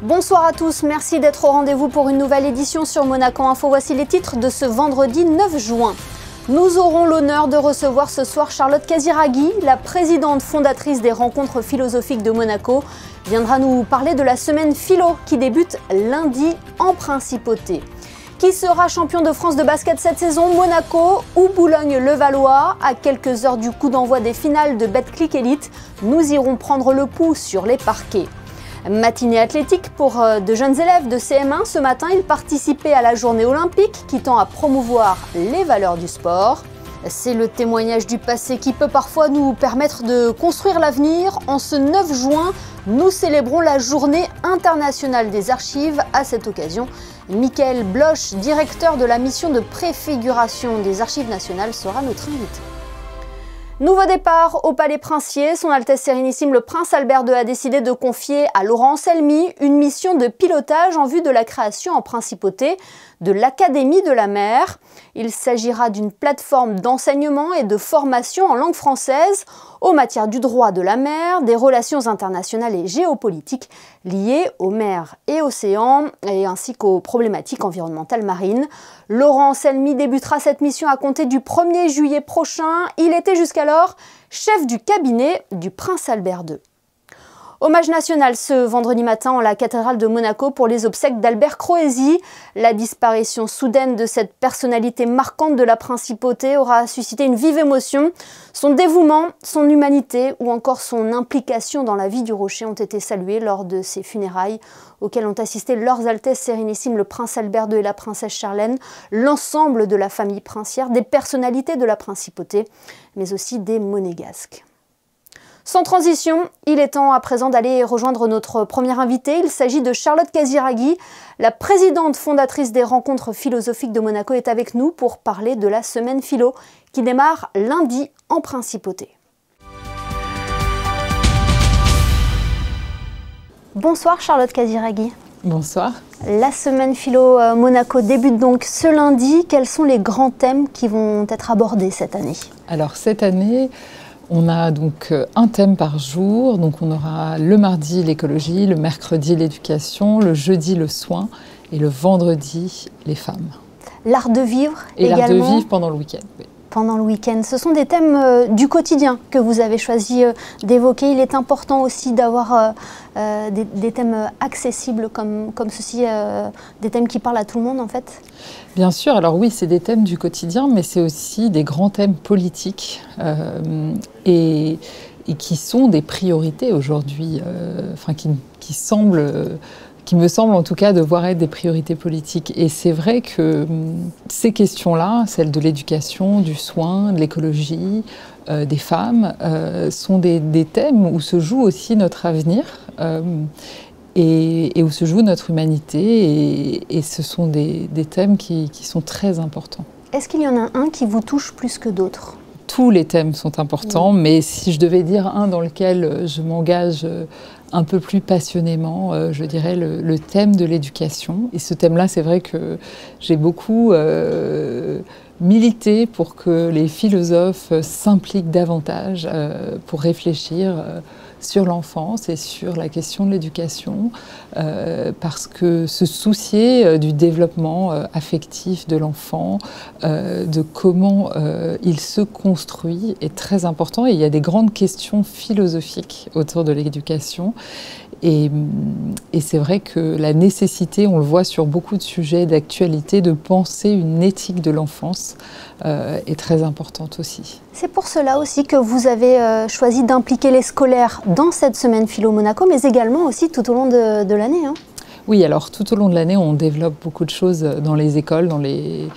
Bonsoir à tous, merci d'être au rendez-vous pour une nouvelle édition sur Monaco Info. Voici les titres de ce vendredi 9 juin. Nous aurons l'honneur de recevoir ce soir Charlotte Casiraghi, la présidente fondatrice des rencontres philosophiques de Monaco, viendra nous parler de la semaine philo qui débute lundi en Principauté. Qui sera champion de France de basket cette saison, Monaco ou Boulogne-Levallois? À quelques heures du coup d'envoi des finales de Betclic Elite, nous irons prendre le pouls sur les parquets. Matinée athlétique pour de jeunes élèves de CM1. Ce matin, ils participaient à la journée olympique qui tend à promouvoir les valeurs du sport. C'est le témoignage du passé qui peut parfois nous permettre de construire l'avenir. En ce 9 juin, nous célébrons la journée internationale des archives. À cette occasion, Michael Bloch, directeur de la mission de préfiguration des archives nationales, sera notre invité. Nouveau départ au Palais Princier. Son Altesse Sérénissime le Prince Albert II a décidé de confier à Laurent Anselmi une mission de pilotage en vue de la création en Principauté de l'Académie de la mer. Il s'agira d'une plateforme d'enseignement et de formation en langue française aux matières du droit de la mer, des relations internationales et géopolitiques liées aux mers et océans, et ainsi qu'aux problématiques environnementales marines. Laurent Anselmi débutera cette mission à compter du 1er juillet prochain. Il était jusqu'alors chef du cabinet du Prince Albert II. Hommage national ce vendredi matin en la cathédrale de Monaco pour les obsèques d'Albert Croesi. La disparition soudaine de cette personnalité marquante de la Principauté aura suscité une vive émotion. Son dévouement, son humanité ou encore son implication dans la vie du Rocher ont été salués lors de ces funérailles auxquelles ont assisté leurs Altesses Sérénissimes le Prince Albert II et la Princesse Charlène, l'ensemble de la famille princière, des personnalités de la Principauté, mais aussi des Monégasques. Sans transition, il est temps à présent d'aller rejoindre notre premier invité. Il s'agit de Charlotte Casiraghi, la présidente fondatrice des rencontres philosophiques de Monaco, est avec nous pour parler de la semaine philo qui démarre lundi en Principauté. Bonsoir Charlotte Casiraghi. Bonsoir. La semaine philo Monaco débute donc ce lundi. Quels sont les grands thèmes qui vont être abordés cette année? Alors cette année, on a donc un thème par jour. Donc on aura le mardi l'écologie, le mercredi l'éducation, le jeudi le soin et le vendredi les femmes. L'art de vivre également. Et l'art de vivre pendant le week-end. Oui. Pendant le week-end. Ce sont des thèmes du quotidien que vous avez choisi d'évoquer. Il est important aussi d'avoir des thèmes accessibles comme ceci, des thèmes qui parlent à tout le monde en fait. Bien sûr, alors oui, c'est des thèmes du quotidien, mais c'est aussi des grands thèmes politiques et qui sont des priorités aujourd'hui, qui me semble en tout cas devoir être des priorités politiques. Et c'est vrai que ces questions-là, celles de l'éducation, du soin, de l'écologie, des femmes, sont des thèmes où se joue aussi notre avenir et où se joue notre humanité. Et ce sont des thèmes qui sont très importants. Est-ce qu'il y en a un qui vous touche plus que d'autres ? Tous les thèmes sont importants, mais si je devais dire un dans lequel je m'engage un peu plus passionnément, je dirais le thème de l'éducation. Et ce thème-là, c'est vrai que j'ai beaucoup milité pour que les philosophes s'impliquent davantage pour réfléchir sur l'enfance et sur la question de l'éducation, parce que se soucier du développement affectif de l'enfant, de comment il se construit est très important. Et il y a des grandes questions philosophiques autour de l'éducation. Et c'est vrai que la nécessité, on le voit sur beaucoup de sujets d'actualité, de penser une éthique de l'enfance est très importante aussi. C'est pour cela aussi que vous avez choisi d'impliquer les scolaires dans cette semaine Philo Monaco, mais également aussi tout au long de l'année. Oui, alors tout au long de l'année, on développe beaucoup de choses dans les écoles, dans les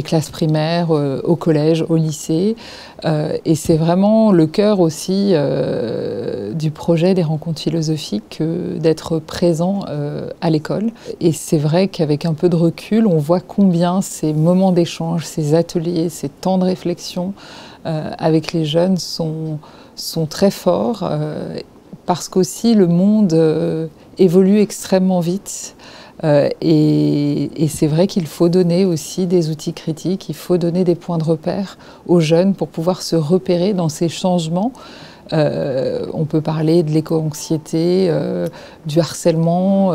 classes primaires, au collège, au lycée. Et c'est vraiment le cœur aussi du projet des rencontres philosophiques d'être présent à l'école. Et c'est vrai qu'avec un peu de recul, on voit combien ces moments d'échange, ces ateliers, ces temps de réflexion avec les jeunes sont très forts. Parce qu'aussi le monde évolue extrêmement vite et c'est vrai qu'il faut donner aussi des outils critiques, il faut donner des points de repère aux jeunes pour pouvoir se repérer dans ces changements On peut parler de l'éco-anxiété, du harcèlement,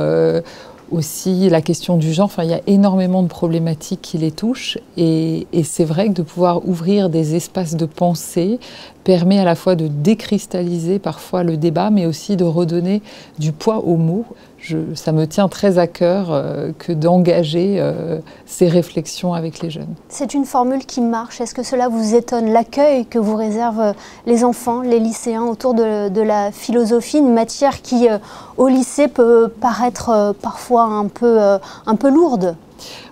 aussi la question du genre. Enfin, il y a énormément de problématiques qui les touchent et c'est vrai que de pouvoir ouvrir des espaces de pensée permet à la fois de décristalliser parfois le débat, mais aussi de redonner du poids aux mots. Ça me tient très à cœur que d'engager ces réflexions avec les jeunes. C'est une formule qui marche. Est-ce que cela vous étonne, l'accueil que vous réservent les enfants, les lycéens autour de la philosophie, une matière qui, au lycée, peut paraître parfois un peu lourde?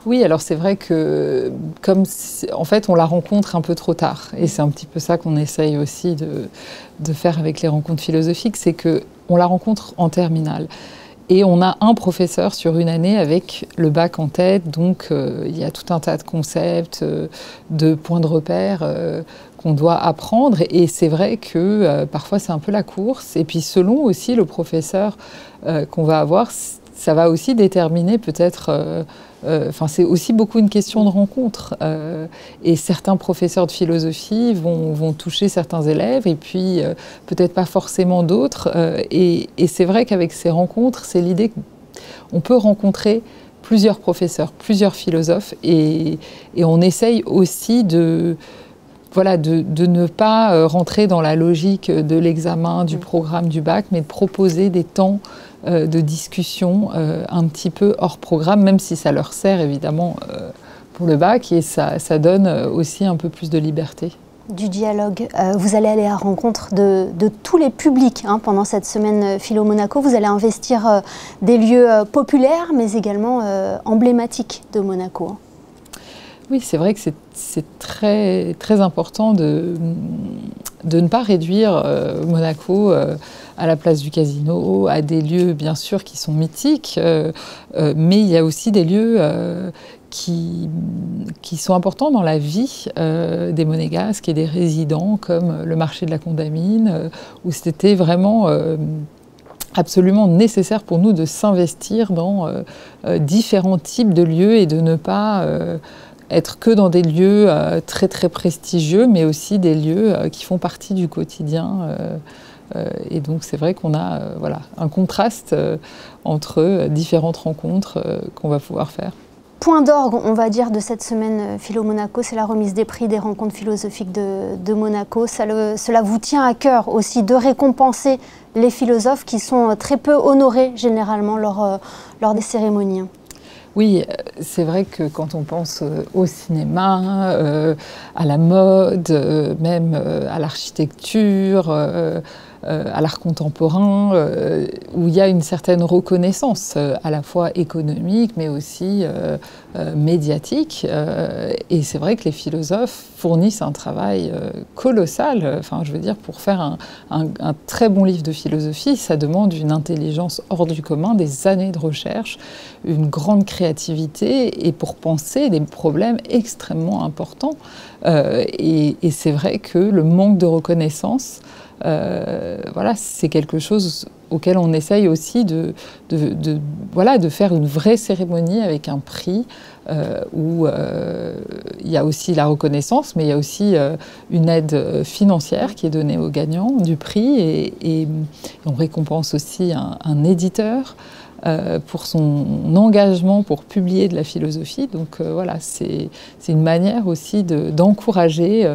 Oui, alors c'est vrai que en fait on la rencontre un peu trop tard et c'est un petit peu ça qu'on essaye aussi de faire avec les rencontres philosophiques, c'est qu'on la rencontre en terminale. Et on a un professeur sur une année avec le bac en tête, donc il y a tout un tas de concepts, de points de repère qu'on doit apprendre. Et c'est vrai que parfois c'est un peu la course. Et puis selon aussi le professeur qu'on va avoir, ça va aussi déterminer peut-être... c'est aussi beaucoup une question de rencontre. Et certains professeurs de philosophie vont toucher certains élèves et puis peut-être pas forcément d'autres. Et c'est vrai qu'avec ces rencontres, c'est l'idée qu'on peut rencontrer plusieurs professeurs, plusieurs philosophes et on essaye aussi de ne pas rentrer dans la logique de l'examen, du programme, du bac, mais de proposer des temps de discussion un petit peu hors programme, même si ça leur sert évidemment pour le bac et ça donne aussi un peu plus de liberté. Du dialogue. Vous allez aller à la rencontre de tous les publics pendant cette semaine Philo Monaco. Vous allez investir des lieux populaires, mais également emblématiques de Monaco. Oui, c'est vrai que c'est très, très important de ne pas réduire Monaco à la place du Casino, à des lieux bien sûr qui sont mythiques, mais il y a aussi des lieux qui sont importants dans la vie des Monégasques et des résidents, comme le marché de la Condamine, où c'était vraiment... absolument nécessaire pour nous de s'investir dans différents types de lieux et de ne pas être que dans des lieux très très prestigieux, mais aussi des lieux qui font partie du quotidien. Et donc c'est vrai qu'on a un contraste entre différentes rencontres qu'on va pouvoir faire. Point d'orgue, on va dire, de cette semaine Philo Monaco, c'est la remise des prix des rencontres philosophiques de Monaco. Cela vous tient à cœur aussi de récompenser les philosophes qui sont très peu honorés généralement lors des cérémonies. Oui, c'est vrai que quand on pense au cinéma, à la mode, même à l'architecture, à l'art contemporain, où il y a une certaine reconnaissance à la fois économique mais aussi médiatique. Et c'est vrai que les philosophes fournissent un travail colossal. Enfin, je veux dire, pour faire un très bon livre de philosophie, ça demande une intelligence hors du commun, des années de recherche, une grande créativité et pour penser des problèmes extrêmement importants. Et c'est vrai que le manque de reconnaissance, c'est quelque chose auquel on essaye aussi de faire une vraie cérémonie avec un prix où il y a aussi la reconnaissance, mais il y a aussi une aide financière qui est donnée aux gagnants du prix et on récompense aussi un éditeur pour son engagement pour publier de la philosophie. Donc c'est une manière aussi d'encourager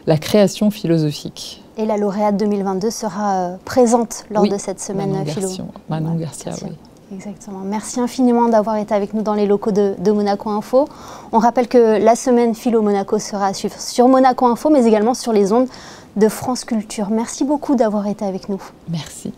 la création philosophique. Et la lauréate 2022 sera présente lors de cette semaine philo. Manon Garcia, oui. Exactement. Merci infiniment d'avoir été avec nous dans les locaux de Monaco Info. On rappelle que la semaine Philo Monaco sera à suivre sur Monaco Info, mais également sur les ondes de France Culture. Merci beaucoup d'avoir été avec nous. Merci.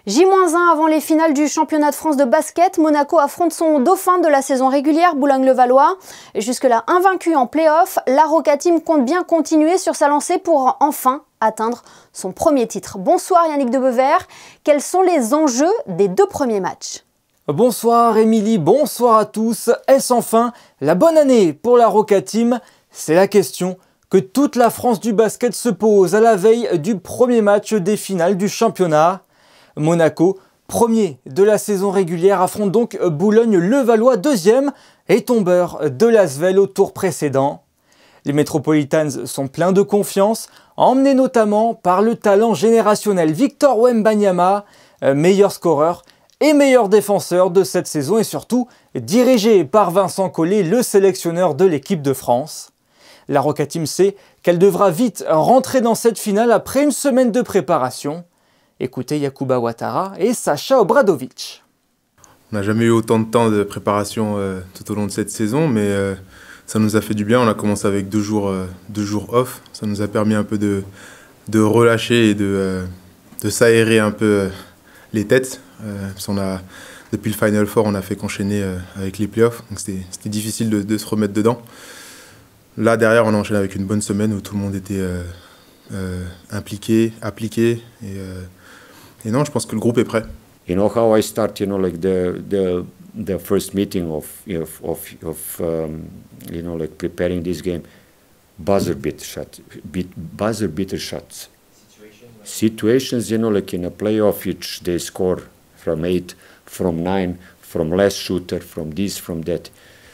J-1 avant les finales du championnat de France de basket, Monaco affronte son dauphin de la saison régulière, Boulogne-le-Valois. Jusque-là invaincu en play-off, la Roca Team compte bien continuer sur sa lancée pour enfin atteindre son premier titre. Bonsoir Yannick Debevert, quels sont les enjeux des 2 premiers matchs? Bonsoir Émilie, bonsoir à tous. Est-ce enfin la bonne année pour la Roca Team? C'est la question que toute la France du basket se pose à la veille du premier match des finales du championnat. Monaco, premier de la saison régulière, affronte donc Boulogne-le-Valois, deuxième et tombeur de l'Asvel au tour précédent. Les Metropolitans sont pleins de confiance, emmenés notamment par le talent générationnel Victor Wembanyama, meilleur scoreur et meilleur défenseur de cette saison et surtout dirigé par Vincent Collet, le sélectionneur de l'équipe de France. La Roca Team sait qu'elle devra vite rentrer dans cette finale après une semaine de préparation. Écoutez Yacouba Ouattara et Sacha Obradovic. On n'a jamais eu autant de temps de préparation tout au long de cette saison, mais ça nous a fait du bien. On a commencé avec 2 jours off. Ça nous a permis un peu de relâcher et de s'aérer un peu les têtes. Depuis le Final Four, on a fait qu'enchaîner avec les playoffs, donc c'était difficile de se remettre dedans. Là, derrière, on a enchaîné avec une bonne semaine où tout le monde était impliqué, appliqué. Et non, je pense que le groupe est prêt. You know how I start, you know, like the first meeting of you know, like preparing this game, buzzer beater shots. Situations, you know, like in a playoff, which they score from 8, from 9, from less shooter, from this, from that,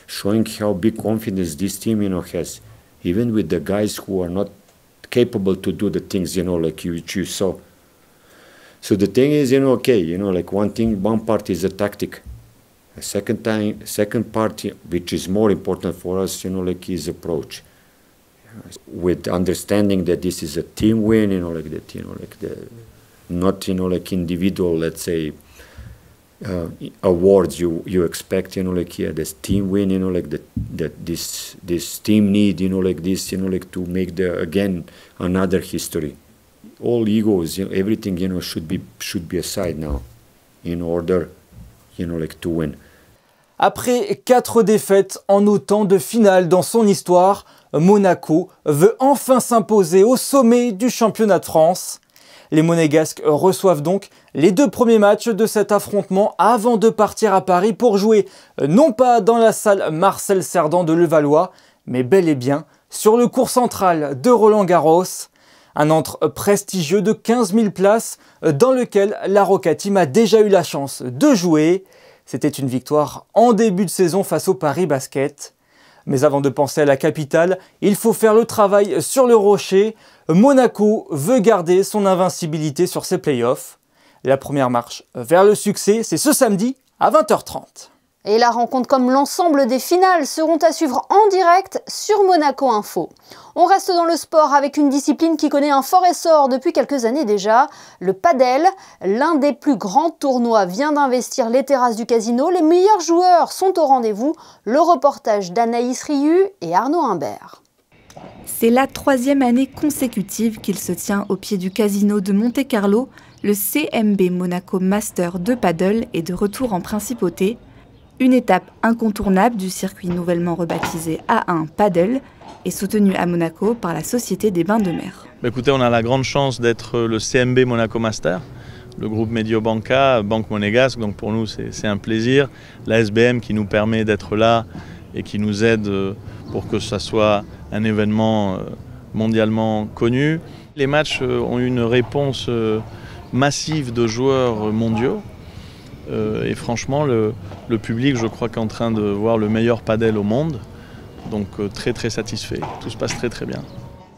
showing how big confidence this team, you know, has, even with the guys who are not capable to do the things, you know, like you saw. So the thing is, you know, okay, you know, like one part is a tactic. A second part, which is more important for us, you know, like is approach. With understanding that this is a team win, you know, like that, you know, like not, you know, like individual, let's say, awards you expect, you know, like here, this team win, you know, like that this team need, you know, like this, you know, like to make again another history. All egos, you know, everything, you know, should be aside now, in order, you know, like to win. Après 4 défaites en autant de finales dans son histoire, Monaco veut enfin s'imposer au sommet du championnat de France. Les Monégasques reçoivent donc les 2 premiers matchs de cet affrontement avant de partir à Paris pour jouer non pas dans la salle Marcel Cerdan de Levallois, mais bel et bien sur le court central de Roland-Garros. Un antre prestigieux de 15 000 places dans lequel la Roca Team a déjà eu la chance de jouer. C'était une victoire en début de saison face au Paris Basket. Mais avant de penser à la capitale, il faut faire le travail sur le rocher. Monaco veut garder son invincibilité sur ses playoffs. La première marche vers le succès, c'est ce samedi à 20h30. Et la rencontre comme l'ensemble des finales seront à suivre en direct sur Monaco Info. On reste dans le sport avec une discipline qui connaît un fort essor depuis quelques années déjà, le padel. L'un des plus grands tournois vient d'investir les terrasses du casino. Les meilleurs joueurs sont au rendez-vous. Le reportage d'Anaïs Riu et Arnaud Imbert. C'est la 3e année consécutive qu'il se tient au pied du casino de Monte-Carlo. Le CMB Monaco Master de paddle est de retour en principauté. Une étape incontournable du circuit nouvellement rebaptisé A1 Paddle est soutenue à Monaco par la Société des Bains de Mer. Écoutez, on a la grande chance d'être le CMB Monaco Master, le groupe Mediobanca, Banque Monégasque, donc pour nous c'est un plaisir. La SBM qui nous permet d'être là et qui nous aide pour que ça soit un événement mondialement connu. Les matchs ont eu une réponse massive de joueurs mondiaux. Et franchement, le public, je crois, qu'est en train de voir le meilleur padel au monde. Donc très très satisfait. Tout se passe très très bien.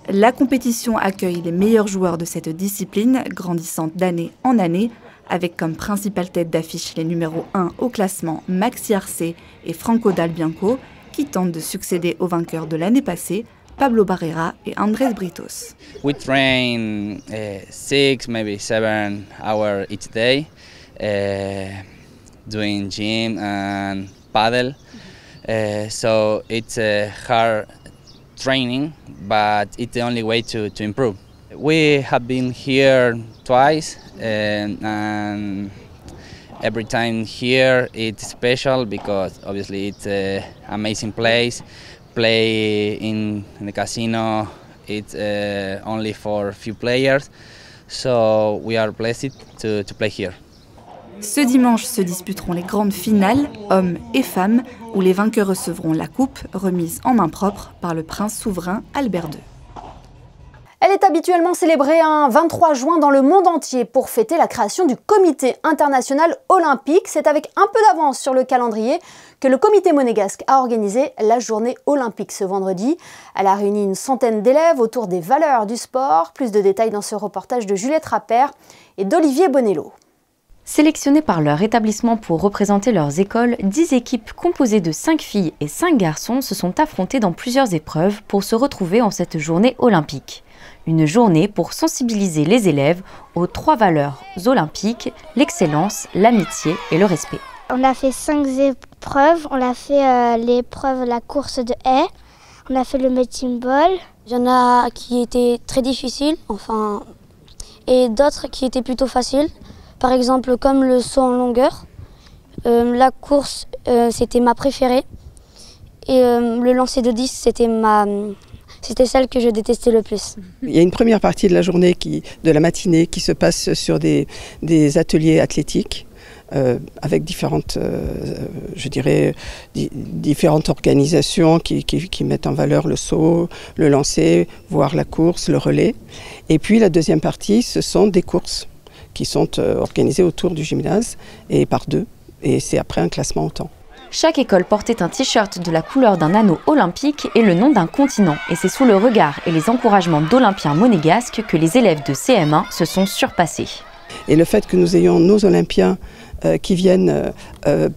La compétition accueille les meilleurs joueurs de cette discipline, grandissant d'année en année, avec comme principale tête d'affiche les numéros 1 au classement Maxi Arce et Franco Dal Bianco, qui tentent de succéder aux vainqueurs de l'année passée, Pablo Barrera et Andrés Britos. We train 6, maybe 7 hours each day. Doing gym and paddle, so it's a hard training, but it's the only way to improve. We have been here twice, and every time here it's special because obviously it's an amazing place. Play in the casino, it's only for a few players, so we are blessed to play here. Ce dimanche se disputeront les grandes finales, hommes et femmes, où les vainqueurs recevront la coupe, remise en main propre par le prince souverain Albert II. Elle est habituellement célébrée un 23 juin dans le monde entier pour fêter la création du Comité international olympique. C'est avec un peu d'avance sur le calendrier que le comité monégasque a organisé la journée olympique ce vendredi. Elle a réuni une centaine d'élèves autour des valeurs du sport. Plus de détails dans ce reportage de Juliette Rappert et d'Olivier Bonello. Sélectionnées par leur établissement pour représenter leurs écoles, 10 équipes composées de 5 filles et 5 garçons se sont affrontées dans plusieurs épreuves pour se retrouver en cette journée olympique. Une journée pour sensibiliser les élèves aux 3 valeurs olympiques, l'excellence, l'amitié et le respect. On a fait 5 épreuves. On a fait l'épreuve la course de haies. On a fait le medicine ball. Il y en a qui étaient très difficiles, et d'autres qui étaient plutôt faciles. Par exemple, comme le saut en longueur. La course, c'était ma préférée. Et le lancer de disque, c'était celle que je détestais le plus. Il y a une première partie de la journée, de la matinée, qui se passe sur des ateliers athlétiques. Avec différentes, différentes organisations qui mettent en valeur le saut, le lancer, voire la course, le relais. Et puis la deuxième partie, ce sont des courses qui sont organisées autour du gymnase et par 2. Et c'est après un classement au temps. Chaque école portait un t-shirt de la couleur d'un anneau olympique et le nom d'un continent. Et c'est sous le regard et les encouragements d'Olympiens monégasques que les élèves de CM1 se sont surpassés. Et le fait que nous ayons nos Olympiens qui viennent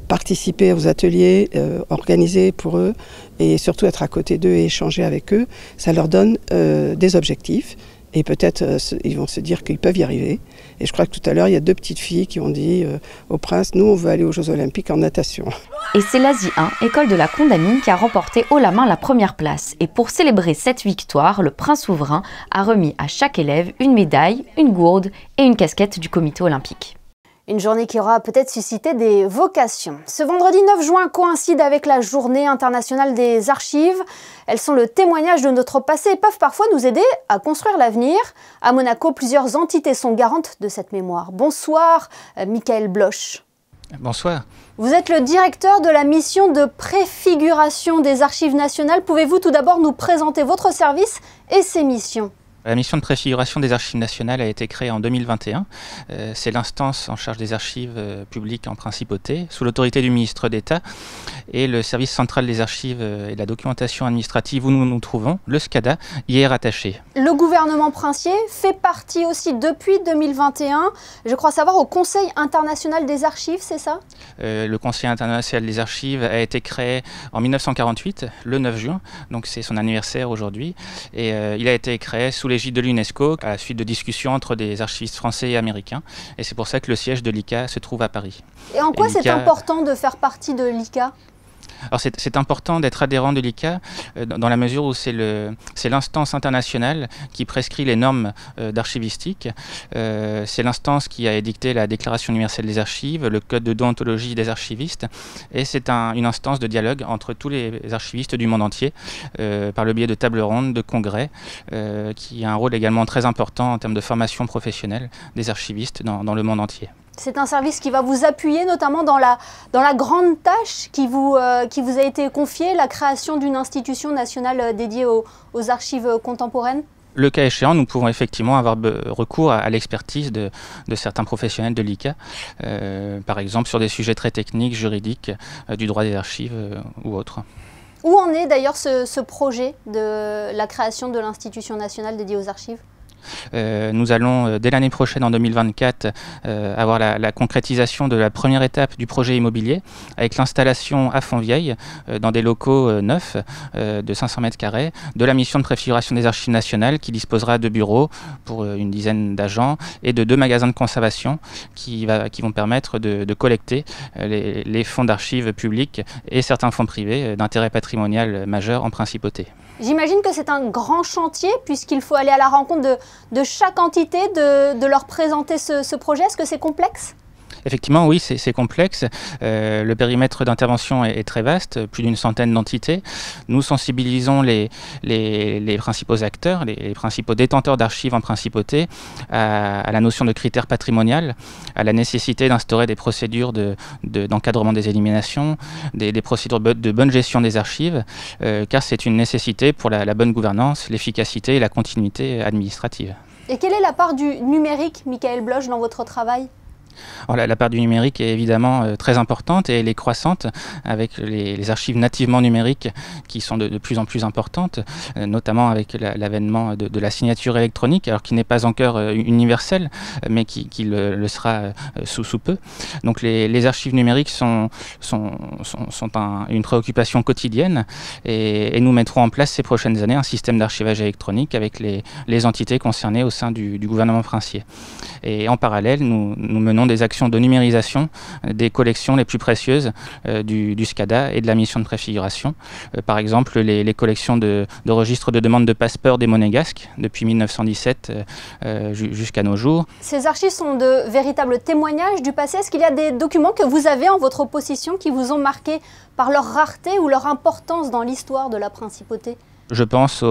participer aux ateliers organisés pour eux et surtout être à côté d'eux et échanger avec eux, ça leur donne des objectifs et peut-être ils vont se dire qu'ils peuvent y arriver. Et je crois que tout à l'heure, il y a 2 petites filles qui ont dit au prince, nous on veut aller aux Jeux Olympiques en natation. Et c'est l'Asie 1, école de la Condamine, qui a remporté haut la main la première place. Et pour célébrer cette victoire, le prince souverain a remis à chaque élève une médaille, une gourde et une casquette du comité olympique. Une journée qui aura peut-être suscité des vocations. Ce vendredi 9 juin coïncide avec la journée internationale des archives. Elles sont le témoignage de notre passé et peuvent parfois nous aider à construire l'avenir. À Monaco, plusieurs entités sont garantes de cette mémoire. Bonsoir, Michael Bloch. Bonsoir. Vous êtes le directeur de la mission de préfiguration des archives nationales. Pouvez-vous tout d'abord nous présenter votre service et ses missions ? La mission de préfiguration des archives nationales a été créée en 2021. C'est l'instance en charge des archives publiques en principauté, sous l'autorité du ministre d'État, et le service central des archives et de la documentation administrative où nous nous trouvons, le SCADA, y est rattaché. Le gouvernement princier fait partie aussi depuis 2021, je crois savoir, au Conseil international des archives, c'est ça ? Le Conseil international des archives a été créé en 1948, le 9 juin, donc c'est son anniversaire aujourd'hui, et il a été créé sous l'égide de l'UNESCO à la suite de discussions entre des archivistes français et américains. Et c'est pour ça que le siège de l'ICA se trouve à Paris. Et en quoi c'est important de faire partie de l'ICA ? Alors c'est important d'être adhérent de l'ICA dans la mesure où c'est l'instance internationale qui prescrit les normes d'archivistique. C'est l'instance qui a édicté la Déclaration universelle des archives, le code de déontologie des archivistes, et c'est une instance de dialogue entre tous les archivistes du monde entier par le biais de tables rondes, de congrès, qui a un rôle également très important en termes de formation professionnelle des archivistes dans le monde entier. C'est un service qui va vous appuyer notamment dans la grande tâche qui vous a été confiée, la création d'une institution nationale dédiée aux archives contemporaines ? Le cas échéant, nous pouvons effectivement avoir recours à l'expertise de certains professionnels de l'ICA, par exemple sur des sujets très techniques, juridiques, du droit des archives ou autres. Où en est d'ailleurs ce projet de la création de l'institution nationale dédiée aux archives ? Nous allons, dès l'année prochaine, en 2024, avoir la concrétisation de la première étape du projet immobilier, avec l'installation à Fontvieille, dans des locaux neufs de 500 mètres carrés, de la mission de préfiguration des archives nationales, qui disposera de bureaux pour une dizaine d'agents et de 2 magasins de conservation qui vont permettre de collecter les fonds d'archives publics et certains fonds privés d'intérêt patrimonial majeur en principauté. J'imagine que c'est un grand chantier puisqu'il faut aller à la rencontre de chaque entité, de leur présenter ce projet. Est-ce que c'est complexe ? Effectivement, oui, c'est complexe. Le périmètre d'intervention est très vaste, plus d'une centaine d'entités. Nous sensibilisons les principaux acteurs, les principaux détenteurs d'archives en principauté à la notion de critères patrimonial, à la nécessité d'instaurer des procédures d'encadrement des éliminations, des procédures de bonne gestion des archives, car c'est une nécessité pour la bonne gouvernance, l'efficacité et la continuité administrative. Et quelle est la part du numérique, Michael Bloch, dans votre travail ? Alors, la part du numérique est évidemment très importante et elle est croissante avec les archives nativement numériques qui sont de plus en plus importantes, notamment avec l'avènement de la signature électronique, alors qui n'est pas encore universelle, mais qui le sera sous peu. Donc les archives numériques sont une préoccupation quotidienne et nous mettrons en place ces prochaines années un système d'archivage électronique avec les entités concernées au sein du gouvernement princier. Et en parallèle, nous menons des actions de numérisation des collections les plus précieuses du SCADA et de la mission de préfiguration. Par exemple, les collections de registres de demande de passeport des Monégasques depuis 1917 jusqu'à nos jours. Ces archives sont de véritables témoignages du passé. Est-ce qu'il y a des documents que vous avez en votre possession qui vous ont marqué par leur rareté ou leur importance dans l'histoire de la principauté ? Je pense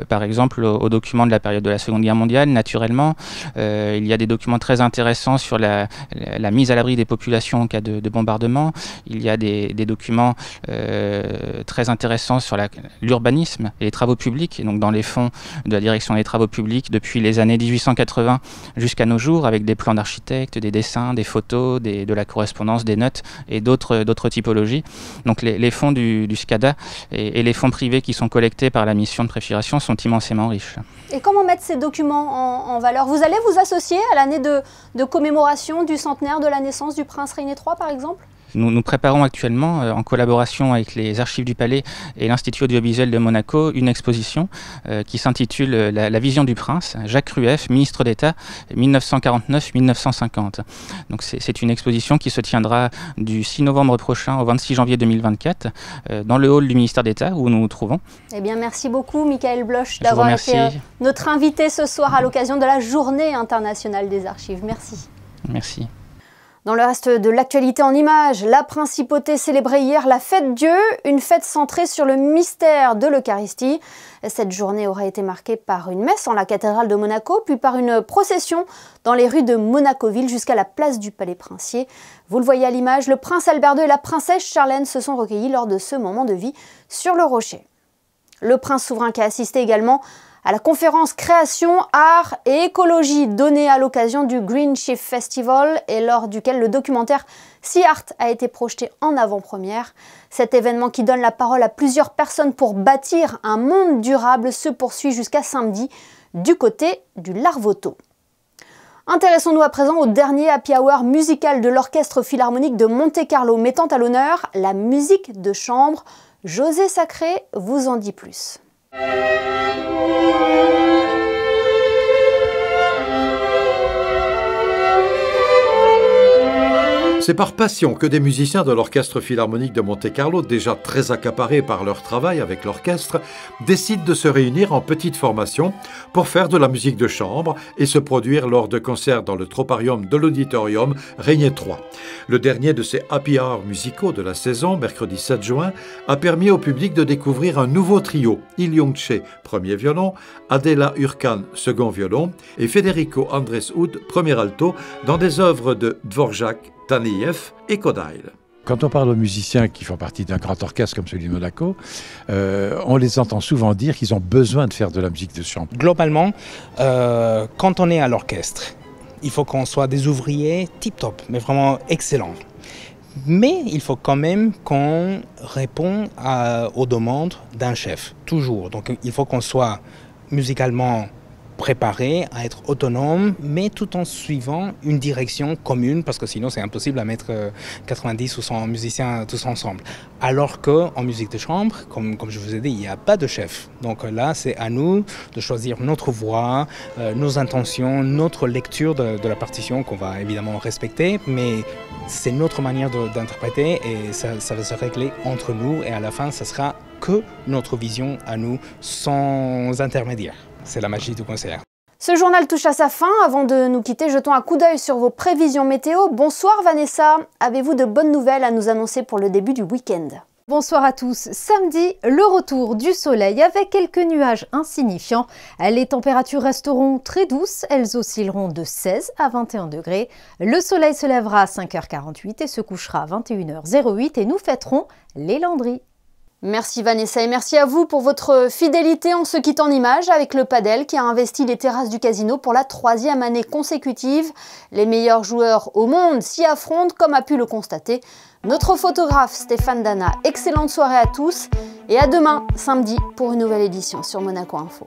par exemple aux documents de la période de la Seconde Guerre mondiale, naturellement. Il y a des documents très intéressants sur la mise à l'abri des populations en cas de bombardement. Il y a des documents très intéressants sur l'urbanisme et les travaux publics, et donc dans les fonds de la direction des travaux publics depuis les années 1880 jusqu'à nos jours, avec des plans d'architectes, des dessins, des photos, de la correspondance, des notes et d'autres typologies. Donc les fonds du SCADA et les fonds privés qui sont collectés par la mission de préfiguration sont immensément riches. Et comment mettre ces documents en valeur? Vous allez vous associer à l'année de commémoration du centenaire de la naissance du prince René III, par exemple? Nous préparons actuellement, en collaboration avec les Archives du Palais et l'Institut audiovisuel de Monaco, une exposition qui s'intitule La vision du prince, Jacques Rueff, ministre d'État, 1949-1950. Donc c'est une exposition qui se tiendra du 6 novembre prochain au 26 janvier 2024 dans le hall du ministère d'État où nous nous trouvons. Eh bien, merci beaucoup, Michael Bloch, d'avoir été notre invité ce soir à l'occasion de la Journée internationale des archives. Merci. Merci. Dans le reste de l'actualité en images, la principauté célébrait hier la fête Dieu, une fête centrée sur le mystère de l'Eucharistie. Cette journée aura été marquée par une messe en la cathédrale de Monaco, puis par une procession dans les rues de Monaco-Ville jusqu'à la place du Palais Princier. Vous le voyez à l'image, le prince Albert II et la princesse Charlène se sont recueillis lors de ce moment de vie sur le rocher. Le prince souverain qui a assisté également à la conférence Création, Art et Écologie donnée à l'occasion du Green Shift Festival et lors duquel le documentaire Sea Art a été projeté en avant-première. Cet événement qui donne la parole à plusieurs personnes pour bâtir un monde durable se poursuit jusqu'à samedi du côté du Larvoto. Intéressons-nous à présent au dernier happy hour musical de l'Orchestre Philharmonique de Monte-Carlo mettant à l'honneur la musique de chambre. José Sacré vous en dit plus. C'est par passion que des musiciens de l'Orchestre Philharmonique de Monte-Carlo, déjà très accaparés par leur travail avec l'orchestre, décident de se réunir en petite formation pour faire de la musique de chambre et se produire lors de concerts dans le troparium de l'auditorium Régnier 3. Le dernier de ces happy hours musicaux de la saison, mercredi 7 juin, a permis au public de découvrir un nouveau trio, Il Young-che, premier violon, Adela Urkan, second violon, et Federico Andrés Ud, premier alto, dans des œuvres de Dvorak, Taneyev et Kodail. Quand on parle aux musiciens qui font partie d'un grand orchestre comme celui de Monaco, on les entend souvent dire qu'ils ont besoin de faire de la musique de chambre. Globalement, quand on est à l'orchestre, il faut qu'on soit des ouvriers tip-top, mais vraiment excellents. Mais il faut quand même qu'on réponde aux demandes d'un chef, toujours. Donc il faut qu'on soit musicalement préparé à être autonome, mais tout en suivant une direction commune, parce que sinon c'est impossible à mettre 90 ou 100 musiciens tous ensemble. Alors qu'en musique de chambre, comme je vous ai dit, il n'y a pas de chef. Donc là, c'est à nous de choisir notre voix, nos intentions, notre lecture de la partition qu'on va évidemment respecter, mais c'est notre manière d'interpréter et ça va se régler entre nous et à la fin, ça sera que notre vision à nous, sans intermédiaire. C'est la magie du concert. Ce journal touche à sa fin. Avant de nous quitter, jetons un coup d'œil sur vos prévisions météo. Bonsoir Vanessa, avez-vous de bonnes nouvelles à nous annoncer pour le début du week-end ? Bonsoir à tous. Samedi, le retour du soleil avec quelques nuages insignifiants. Les températures resteront très douces, elles oscilleront de 16 à 21 degrés. Le soleil se lèvera à 5h48 et se couchera à 21h08 et nous fêterons les Landry. Merci Vanessa et merci à vous pour votre fidélité. On se quitte en images avec le Padel qui a investi les terrasses du casino pour la 3e année consécutive. Les meilleurs joueurs au monde s'y affrontent comme a pu le constater notre photographe Stéphane Dana. Excellente soirée à tous et à demain samedi pour une nouvelle édition sur Monaco Info.